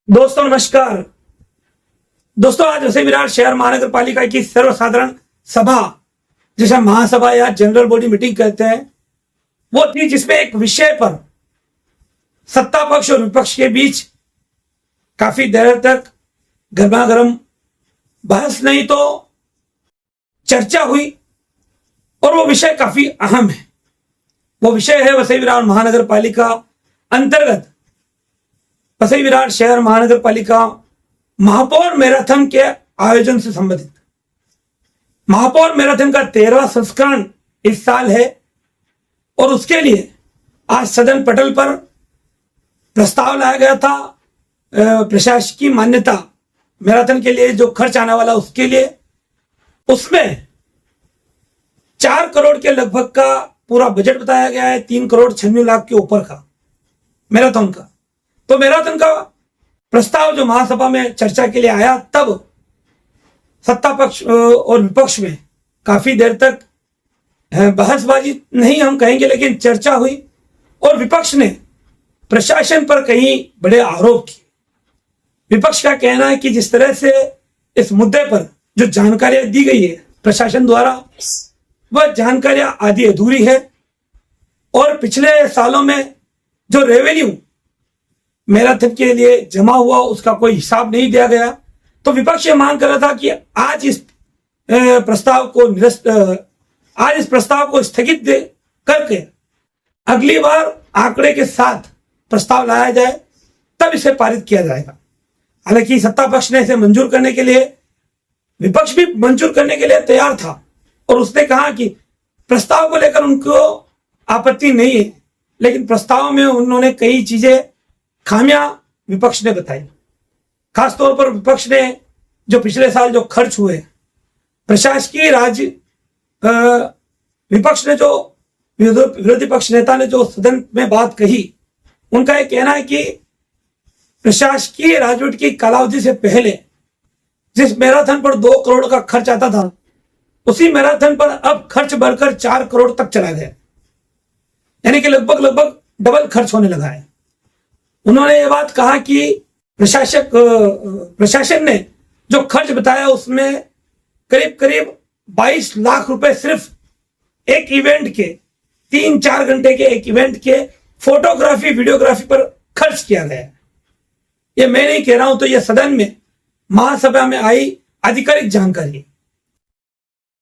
दोस्तों नमस्कार। दोस्तों आज वसई विरार शहर महानगर पालिका की सर्वसाधारण सभा, जिसे महासभा या जनरल बॉडी मीटिंग कहते हैं, वो थी जिसमें एक विषय पर सत्ता पक्ष और विपक्ष के बीच काफी देर तक गर्मागर्म बहस नहीं तो चर्चा हुई और वो विषय काफी अहम है। वो विषय है वसई विरार महानगर पालिका अंतर्गत वसई विरार शहर महानगर पालिका महापौर मैराथन के आयोजन से संबंधित। महापौर मैराथन का 13वां संस्करण इस साल है और उसके लिए आज सदन पटल पर प्रस्ताव लाया गया था। प्रशासकीय मान्यता मैराथन के लिए जो खर्च आने वाला उसके लिए, उसमें 4 करोड़ के लगभग का पूरा बजट बताया गया है। 3 करोड़ 96 लाख के ऊपर का मैराथन का। तो मैराथन का प्रस्ताव जो महासभा में चर्चा के लिए आया, तब सत्ता पक्ष और विपक्ष में काफी देर तक बहसबाजी नहीं हम कहेंगे, लेकिन चर्चा हुई और विपक्ष ने प्रशासन पर कई बड़े आरोप किए। विपक्ष का कहना है कि जिस तरह से इस मुद्दे पर जो जानकारियां दी गई है प्रशासन द्वारा, वह जानकारियां आधी अधूरी है और पिछले सालों में जो रेवेन्यू मैराथन के लिए जमा हुआ उसका कोई हिसाब नहीं दिया गया। तो विपक्ष ये मांग कर रहा था कि आज इस प्रस्ताव को स्थगित करके अगली बार आंकड़े के साथ प्रस्ताव लाया जाए, तब इसे पारित किया जाएगा। हालांकि सत्ता पक्ष ने इसे मंजूर करने के लिए, विपक्ष भी मंजूर करने के लिए तैयार था और उसने कहा कि प्रस्ताव को लेकर उनको आपत्ति नहीं है, लेकिन प्रस्ताव में उन्होंने कई चीजें खामियां विपक्ष ने बताई। खासतौर पर विपक्ष ने जो पिछले साल जो खर्च हुए प्रशासकीय राज्य, विपक्ष ने जो विरोधी पक्ष नेता ने जो सदन में बात कही, उनका यह कहना है कि प्रशासकीय राजवट की कालावधि से पहले जिस मैराथन पर 2 करोड़ का खर्च आता था, उसी मैराथन पर अब खर्च बढ़कर 4 करोड़ तक चला गया, यानी कि लगभग डबल खर्च होने लगा है। उन्होंने ये बात कहा कि प्रशासन ने जो खर्च बताया उसमें करीब 22 लाख रुपए सिर्फ एक इवेंट के, 3-4 घंटे के एक इवेंट के फोटोग्राफी वीडियोग्राफी पर खर्च किया गया। ये मैं नहीं कह रहा हूं, तो ये सदन में महासभा में आई आधिकारिक जानकारी।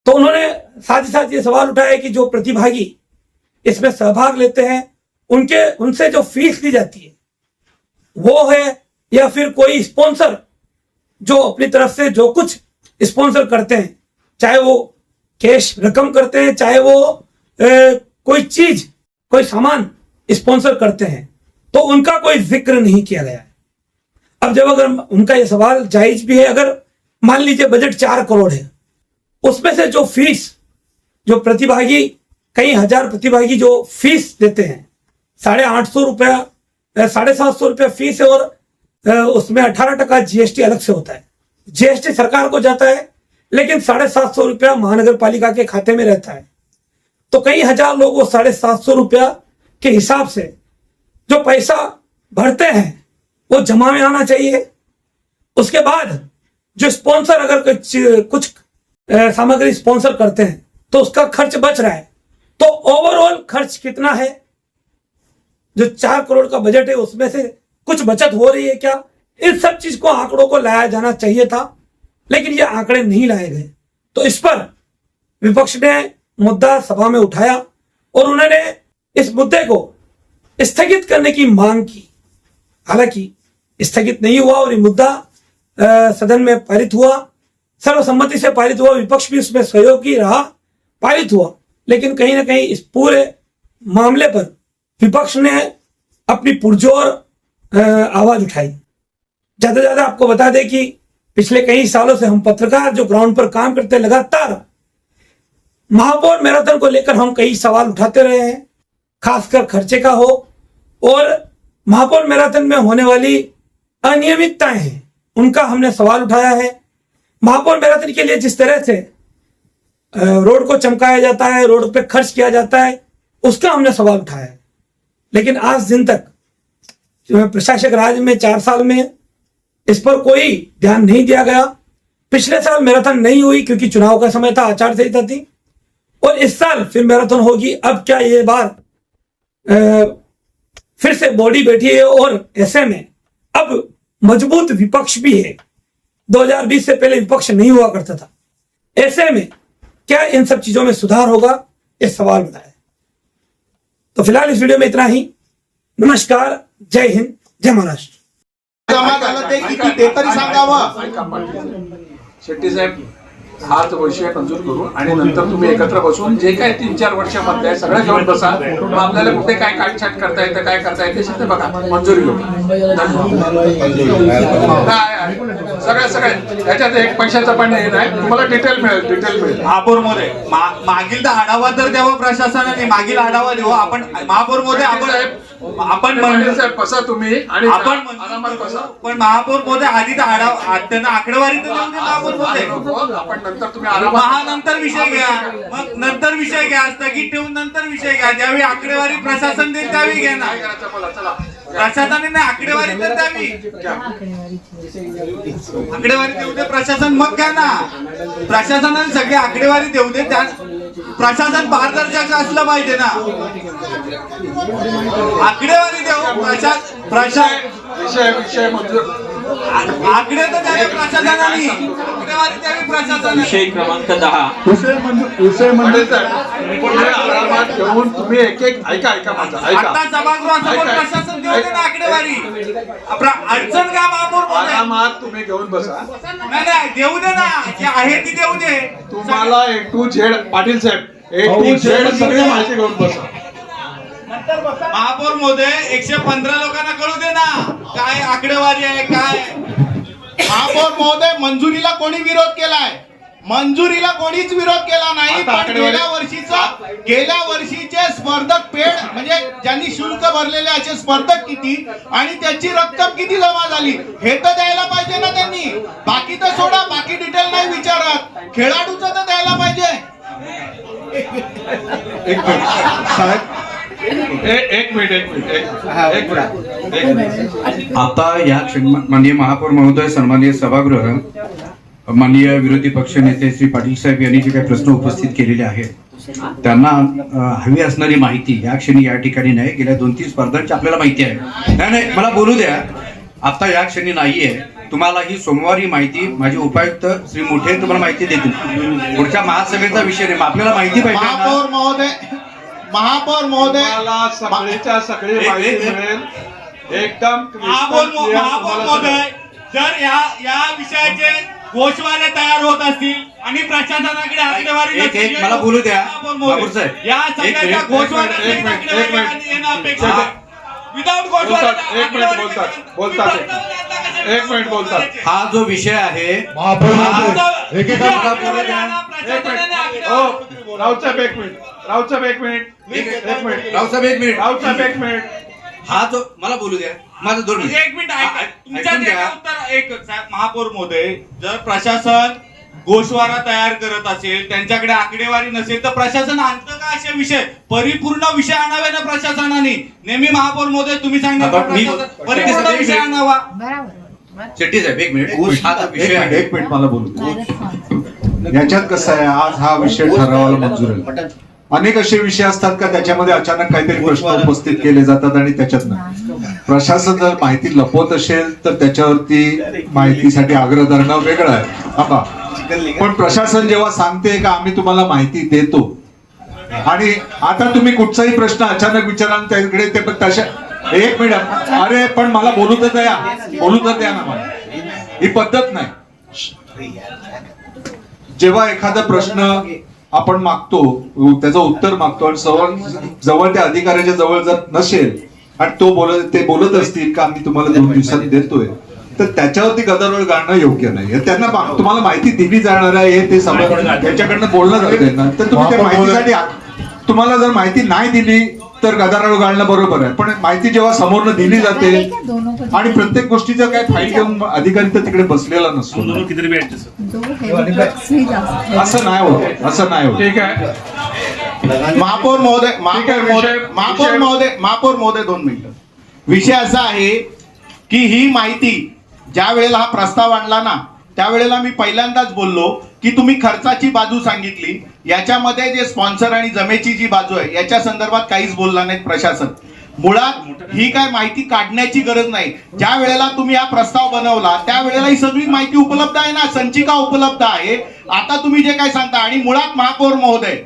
तो उन्होंने साथ ही साथ ये सवाल उठाया कि जो प्रतिभागी इसमें सहभाग लेते हैं उनसे जो फीस ली जाती है वो है, या फिर कोई स्पॉन्सर जो अपनी तरफ से जो कुछ स्पॉन्सर करते हैं, चाहे वो कैश रकम करते हैं, चाहे वो कोई चीज कोई सामान स्पॉन्सर करते हैं, तो उनका कोई जिक्र नहीं किया गया है। अब जब अगर उनका ये सवाल जायज भी है, अगर मान लीजिए बजट 4 करोड़ है, उसमें से जो फीस जो प्रतिभागी, कई हजार प्रतिभागी जो फीस देते हैं, 850 रुपया 750 रुपया फीस है और उसमें 18% जीएसटी अलग से होता है। जीएसटी सरकार को जाता है, लेकिन 750 रुपया महानगर पालिका के खाते में रहता है। तो कई हजार लोग वो 750 रुपया के हिसाब से जो पैसा भरते हैं वो जमा में आना चाहिए। उसके बाद जो स्पॉन्सर अगर कुछ सामग्री स्पॉन्सर करते हैं तो उसका खर्च बच रहा है, तो ओवरऑल खर्च कितना है, जो 4 करोड़ का बजट है उसमें से कुछ बचत हो रही है क्या, इन सब चीज को आंकड़ों को लाया जाना चाहिए था, लेकिन ये आंकड़े नहीं लाए गए। तो इस पर विपक्ष ने मुद्दा सभा में उठाया और उन्होंने इस मुद्दे को स्थगित करने की मांग की। हालांकि स्थगित नहीं हुआ और ये मुद्दा सदन में पारित हुआ, सर्वसम्मति से पारित हुआ। विपक्ष भी उसमें सहयोगी रहा, पारित हुआ। लेकिन कहीं ना कहीं इस पूरे मामले पर विपक्ष ने अपनी पुरजोर आवाज उठाई। ज्यादा से ज्यादा आपको बता दें कि पिछले कई सालों से हम पत्रकार जो ग्राउंड पर काम करते हैं, लगातार महापौर मैराथन को लेकर हम कई सवाल उठाते रहे हैं, खासकर खर्चे का हो और महापौर मैराथन में होने वाली अनियमितताएं हैं, उनका हमने सवाल उठाया है। महापौर मैराथन के लिए जिस तरह से रोड को चमकाया जाता है, रोड पे खर्च किया जाता है, उसका हमने सवाल उठाया है। लेकिन आज दिन तक प्रशासक राज में 4 साल में इस पर कोई ध्यान नहीं दिया गया। पिछले साल मैराथन नहीं हुई क्योंकि चुनाव का समय था, आचार संहिता थी, और इस साल फिर मैराथन होगी। अब क्या ये बार फिर से बॉडी बैठी है और ऐसे में अब मजबूत विपक्ष भी है। 2020 से पहले विपक्ष नहीं हुआ करता था। ऐसे में क्या इन सब चीजों में सुधार होगा, ये सवाल बताया। तो फिलहाल इस वीडियो में इतना ही। नमस्कार, जय हिंद, जय महाराष्ट्र। जमा झालं ते किती ते तरी सांगावं। शेट्टी साहेब, हाच विषय मंजूर करू आणि नंतर तुम्ही एकत्र बसून जे काय 3-4 वर्षामध्ये आहे सगळं घेऊन बसा। मग आपल्याला कुठे काय काटछाट करता येतं, काय करता येते ते बघा, मंजुरी घेऊ। सगळं त्याच्यात एक पैशाचं पण हे नाही, तुम्हाला डिटेल मिळेल। महापौरमध्ये मागील आढावा तर द्यावा प्रशासनाने, मागील आढावा देऊ आपण। महापौरमध्ये आपण मंडळ साहेब बसा तुम्ही आणि आपण आरामात बसा। पण महापौरमध्ये आधी तर आढावा त्यांना आकडेवारी तर देऊ दे महापौरमध्ये। आपण नंतर तुम्ही आरामात नंतर विषय घ्या, मग नंतर विषय घ्या, स्थगित ठेवून नंतर विषय घ्या। ज्यावेळी आकडेवारी प्रशासन देईल त्यावेळी घ्या ना। प्रशासनाने नाही आकडेवारी तर द्यावी, आकडेवारी देऊ दे प्रशासन, मग घ्या ना। प्रशासनाने सगळी आकडेवारी देऊ दे, त्या प्रशासन पारदर्शक असलं पाहिजे ना। आकडेवारी देऊ विषय मंजूर आकडे तर द्यावे प्रशासनाने, आकडेवारी द्यावी प्रशासनाने। विषय क्रमांक 10 विषय मंडळ साहेब आरामात घेऊन तुम्ही एक ऐका माझं ऐका। आता सभागृहासमोर प्रशासन देऊ दे ना आकडेवारी। अडचण काय महापौर आरामात तुम्ही घेऊन बसा। नाही देऊ दे ना, जे आहे ती देऊ दे। तुम्हाला A to Z Patil Saheb A to Z सगळी माहिती घेऊन बसा। महापौर महोदय 115 लोकांना कळू दे ना काय आकडेवारी आहे काय। महापौर महोदय मंजुरीला कोणी विरोध केलाय? मंजुरीला कोणीच विरोध केला नाही, पण गेल्या वर्षीचे स्पर्धक पेड म्हणजे ज्यांनी शुल्क भरलेले असे स्पर्धक किती आणि त्याची रक्कम किती जमा झाली हे तर द्यायला पाहिजे ना त्यांनी। बाकी तर सोडा, बाकी डिटेल नाही विचारत, खेळाडूचं तर द्यायला पाहिजे। एक मिनिट आता या माननीय महापौर महोदय, सन्माननीय सभागृह, माननीय विरोधी पक्ष नेते श्री पाटील साहेब यांनी जे काही प्रश्न उपस्थित केलेले आहेत त्यांना हवी असणारी माहिती या क्षणी या ठिकाणी नाही, गेल्या 2-3 स्पर्धांची आपल्याला माहिती आहे। नाही मला बोलू द्या, आता या क्षणी नाहीये। तुम्हाला ही सोमवारी माहिती माझे उपायुक्त श्री मोठे तुम्हाला माहिती देतील। पुढच्या महासभेचा विषय नाही, आपल्याला माहिती पाहिजे। महापौर महोदय सगळीच्या सगळी माहिती मिळेल एकदम। महापौर महोदय, जर या विषयाचे गोषवारे तयार होत असतील आणि प्रशासनाकडे आकडेवारी एक मला बोलू द्या महापौर साहेब, या सगळ्याच्या गोषवारे एक मिनिट बोलतात। हा जो विषय आहे रावसाहेब एक मिनिट हा जो मला बोलू द्या, माझं 2 मिनिट एक मिनिट महापौर महोदय, जर प्रशासन गोषवारा तयार करत असेल, त्यांच्याकडे आकडेवारी नसेल तर प्रशासन आणतं का असे विषय? परिपूर्ण विषय आणावे ना प्रशासनाने। नेहमी महापौर महोदय तुम्ही सांगणार परिपूर्ण विषय आणावा। शेट्टी साहेब एक मिनिट, हा विषय आहे। एक मिनिट मला बोलू दे। याच्यात कसं आहे, आज हा विषय ठरवायला मंजूर आहे। अनेक असे विषय असतात का त्याच्यामध्ये अचानक काहीतरी प्रश्न उपस्थित केले जातात आणि त्याच्यातनं प्रशासन जर माहिती लपवत असेल तर त्याच्यावरती माहितीसाठी आग्रह धरणं वेगळं आहे। पण प्रशासन जेव्हा सांगते का आम्ही तुम्हाला माहिती देतो आणि आता तुम्ही कुठचाही प्रश्न अचानक विचाराल त्याकडे ते पण तशा एक मिनिट, अरे पण मला बोलू तर द्या ना मला, ही पद्धत नाही। जेव्हा एखादा प्रश्न आपण मागतो, त्याचं उत्तर मागतो आणि जवळ त्या अधिकाऱ्याच्या जवळ जर नसेल आणि ते बोलत असतील का आम्ही तुम्हाला 2 दिवसात देतोय, तर त्याच्यावरती गदारोळ घालणं योग्य नाही। त्यांना तुम्हाला माहिती दिली जाणार आहे हे ते त्यांच्याकडनं बोलणं जाते ना, तर तुम्ही त्या माहितीसाठी तुम्हाला जर माहिती नाही दिली तर गदारोळ घालणं बरोबर आहे। पण माहिती जेव्हा समोरनं दिली जाते आणि प्रत्येक गोष्टीचं काय फाईल घेऊन अधिकारी तर तिकडे बसलेला नसतो, असं नाही होत। ठीक आहे महापौर महोदय 2 मिनिटं। विषय असा आहे की ही माहिती ज्या वेळेला हा प्रस्ताव आणला ना त्यावेळेला मी पहिल्यांदाच बोललो की तुम्ही खर्चाची बाजू सांगितली, याच्यामध्ये जे स्पॉन्सर आणि जमेची जी बाजू आहे याच्या संदर्भात काहीच बोलला नाहीत प्रशासन. मुळात ही काय माहिती काढण्याची गरज नाही. ज्या वेळेला तुम्ही हा प्रस्ताव बनवला त्यावेळेला ही सगळी माहिती उपलब्ध आहे ना, संचिका उपलब्ध आहे. आता तुम्ही जे काय सांगता, आणि मुळात महापौर महोदय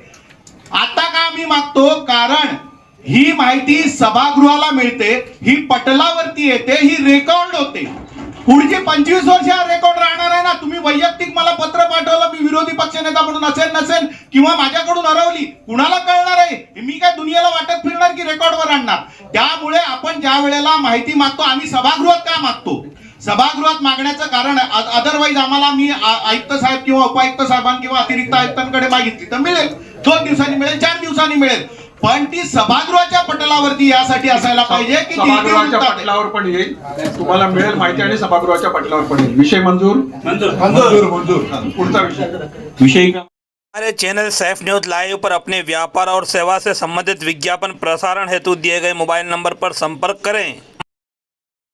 आता का आम्ही मागतो, कारण ही माहिती सभागृहाला मिळते, ही पटलावरती येते, ही रेकॉर्ड होते. पुढची 25 वर्ष हा रेकॉर्ड राहणार आहे ना. तुम्ही वैयक्तिक मला पत्र पाठवलं, मी विरोधी पक्षनेता म्हणून असेल नसेल किंवा माझ्याकडून हरवली, कुणाला कळणार आहे? मी काय दुनियेला वाटत फिरणार की रेकॉर्डवर आणणार? त्यामुळे आपण ज्या वेळेला माहिती मागतो, आम्ही सभागृहात का मागतो? सभागृहात मागण्याचं कारण अदरवाईज आम्हाला मी आयुक्त साहेब किंवा उपायुक्त साहेबांना किंवा अतिरिक्त आयुक्तांकडे मागितली तर मिळेल, 2 दिवसांनी मिळेल, 4 दिवसांनी मिळेल, पण ती सभागृहाच्या पटलावरती यासाठी असायला पाहिजे की सभागृहाच्या पटलावर पण येईल, तुम्हाला मिळेल माहिती आणि सभागृहाच्या पटलावर पण येईल. विषय मंजूर. पुढचा विषय हमारे चैनल सैफ न्यूज लाइव पर अपने व्यापार और सेवा से संबंधित विज्ञापन प्रसारण हेतु दिए गए मोबाइल नंबर पर संपर्क करें.